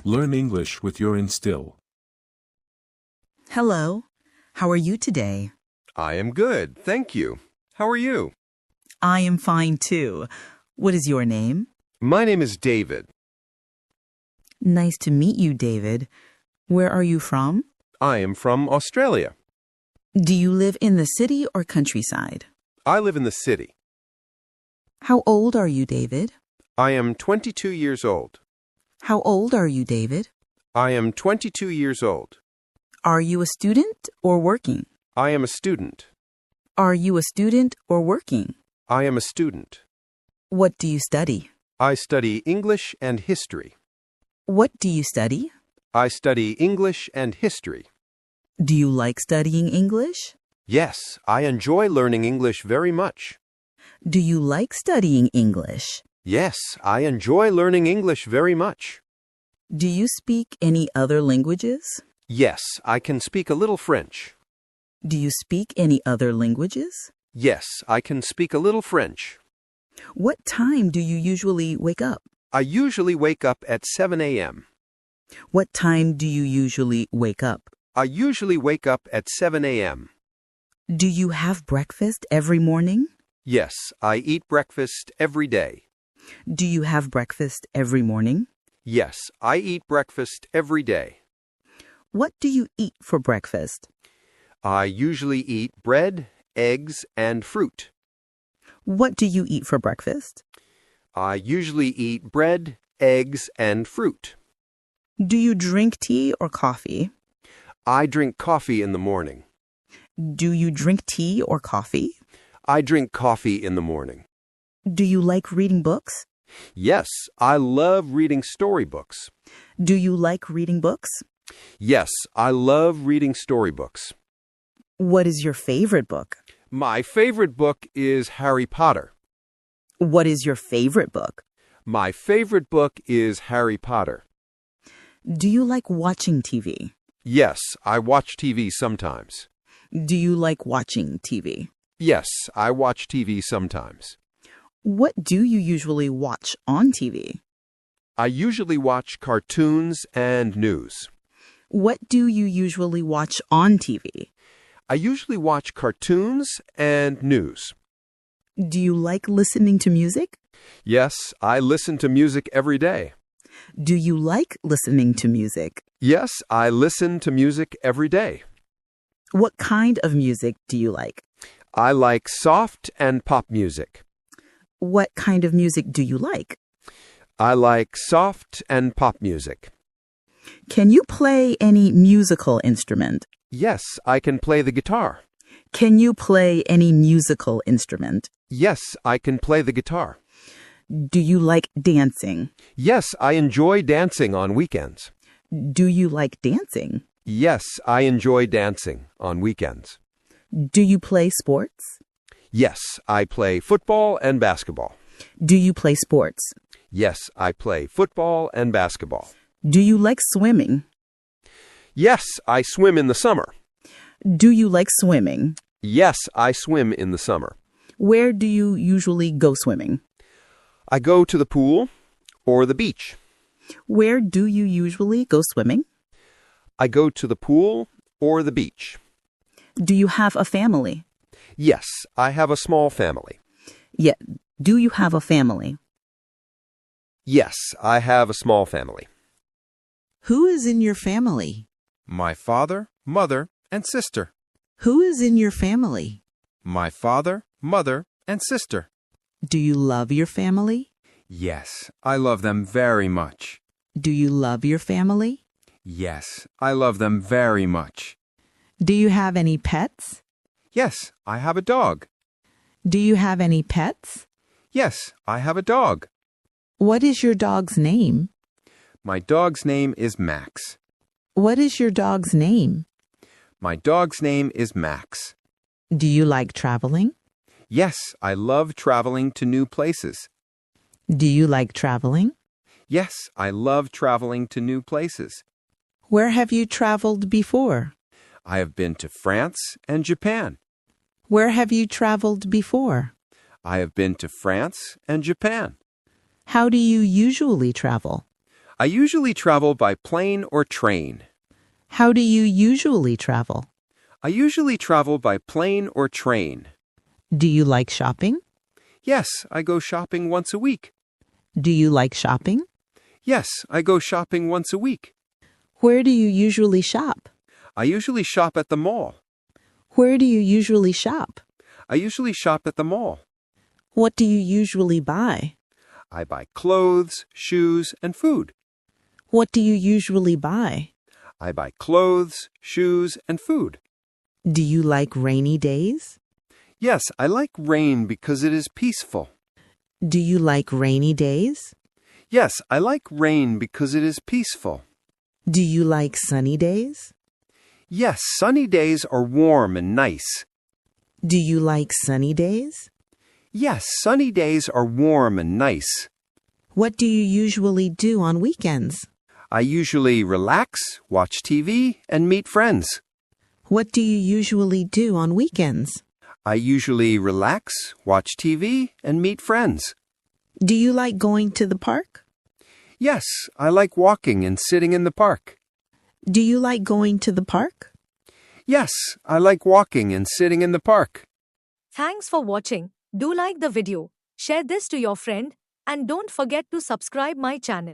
Learn English with your Instill. Hello. How are you today? I am good, thank you. How are you? I am fine too. What is your name? My name is David. Nice to meet you, David. Where are you from? I am from Australia. Do you live in the city or countryside? I live in the city. How old are you, David? I am 22 years old. How old are you, David? I am 22 years old. Are you a student or working? I am a student. Are you a student or working? I am a student. What do you study? I study English and history. What do you study? I study English and history. Do you like studying English? Yes, I enjoy learning English very much. Do you like studying English? Yes, I enjoy learning English very much. Do you speak any other languages? Yes, I can speak a little French. Do you speak any other languages? Yes, I can speak a little French. What time do you usually wake up? I usually wake up at 7 a.m. What time do you usually wake up? I usually wake up at 7 a.m. Do you have breakfast every morning? Yes, I eat breakfast every day. Do you have breakfast every morning? Yes, I eat breakfast every day. What do you eat for breakfast? I usually eat bread, eggs, and fruit. What do you eat for breakfast? I usually eat bread, eggs, and fruit. Do you drink tea or coffee? I drink coffee in the morning. Do you drink tea or coffee? I drink coffee in the morning. Do you like reading books? Yes, I love reading storybooks. Do you like reading books? Yes, I love reading storybooks. What is your favorite book? My favorite book is Harry Potter. What is your favorite book? My favorite book is Harry Potter. Do you like watching TV? Yes, I watch TV sometimes. Do you like watching TV? Yes, I watch TV sometimes. What do you usually watch on TV? I usually watch cartoons and news. What do you usually watch on TV? I usually watch cartoons and news. Do you like listening to music? Yes, I listen to music every day. Do you like listening to music? Yes, I listen to music every day. What kind of music do you like? I like soft and pop music. What kind of music do you like? I like soft and pop music. Can you play any musical instrument? Yes, I can play the guitar. Can you play any musical instrument? Yes, I can play the guitar. Do you like dancing? Yes, I enjoy dancing on weekends. Do you like dancing? Yes, I enjoy dancing on weekends. Do you play sports? Yes, I play football and basketball. Do you play sports? Yes, I play football and basketball. Do you like swimming? Yes, I swim in the summer. Do you like swimming? Yes, I swim in the summer. Where do you usually go swimming? I go to the pool or the beach. Where do you usually go swimming? I go to the pool or the beach. Do you have a family? Yes, I have a small family. Yeah. Do you have a family? Yes, I have a small family. Who is in your family? My father, mother, and sister. Who is in your family? My father, mother, and sister. Do you love your family? Yes, I love them very much. Do you love your family? Yes, I love them very much. Do you have any pets? Yes, I have a dog. Do you have any pets? Yes, I have a dog. What is your dog's name? My dog's name is Max. What is your dog's name? My dog's name is Max. Do you like traveling? Yes, I love traveling to new places. Do you like traveling? Yes, I love traveling to new places. Where have you traveled before? I have been to France and Japan. Where have you traveled before? I have been to France and Japan. How do you usually travel? I usually travel by plane or train. How do you usually travel? I usually travel by plane or train. Do you like shopping? Yes, I go shopping once a week. Do you like shopping? Yes, I go shopping once a week. Where do you usually shop? I usually shop at the mall. Where do you usually shop? I usually shop at the mall. What do you usually buy? I buy clothes, shoes, and food. What do you usually buy? I buy clothes, shoes, and food. Do you like rainy days? Yes, I like rain because it is peaceful. Do you like rainy days? Yes, I like rain because it is peaceful. Do you like sunny days? Yes, sunny days are warm and nice. Do you like sunny days? Yes, sunny days are warm and nice. What do you usually do on weekends? I usually relax, watch TV, and meet friends. What do you usually do on weekends? I usually relax, watch TV, and meet friends. Do you like going to the park? Yes, I like walking and sitting in the park. Do you like going to the park? Yes, I like walking and sitting in the park. Thanks for watching. Do like the video, share this to your friend, and don't forget to subscribe my channel.